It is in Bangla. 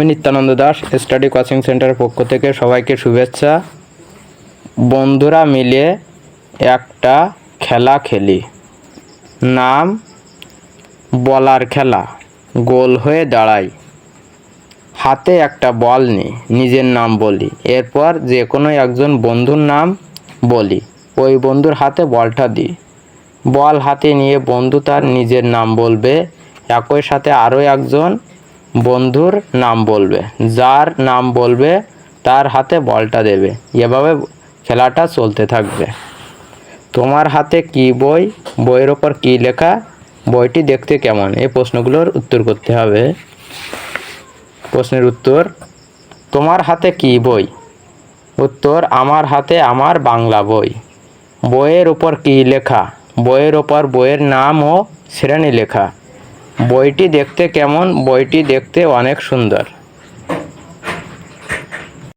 আমি নিত্যানন্দ দাস স্টাডি কোচিং সেন্টারের পক্ষ থেকে সবাইকে শুভেচ্ছা। বন্ধুরা মিলে একটা খেলা খেলি, নাম বলার খেলা। গোল হয়ে দাঁড়াই, হাতে একটা বল নিই, নিজের নাম বলি, এরপর যে কোনো একজন বন্ধুর নাম বলি, ওই বন্ধুর হাতে বলটা দিই। বল হাতে নিয়ে বন্ধু তার নিজের নাম বলবে, একই সাথে আরও একজন বন্ধুর নাম বলবে, যার নাম বলবে তার হাতে বলটা দেবে। এভাবে খেলাটা চলতে থাকবে। তোমার হাতে কি বই, বইয়ের ওপর কি লেখা, বইটি দেখতে কেমন, এই প্রশ্নগুলোর উত্তর করতে হবে। প্রশ্নের উত্তর: তোমার হাতে কি বই? উত্তর: আমার হাতে আমার বাংলা বই। বইয়ের ওপর কি লেখা? বইয়ের ওপর বইয়ের নাম ও শ্রেণী লেখা। বইটি দেখতে কেমন? বইটি দেখতে অনেক সুন্দর।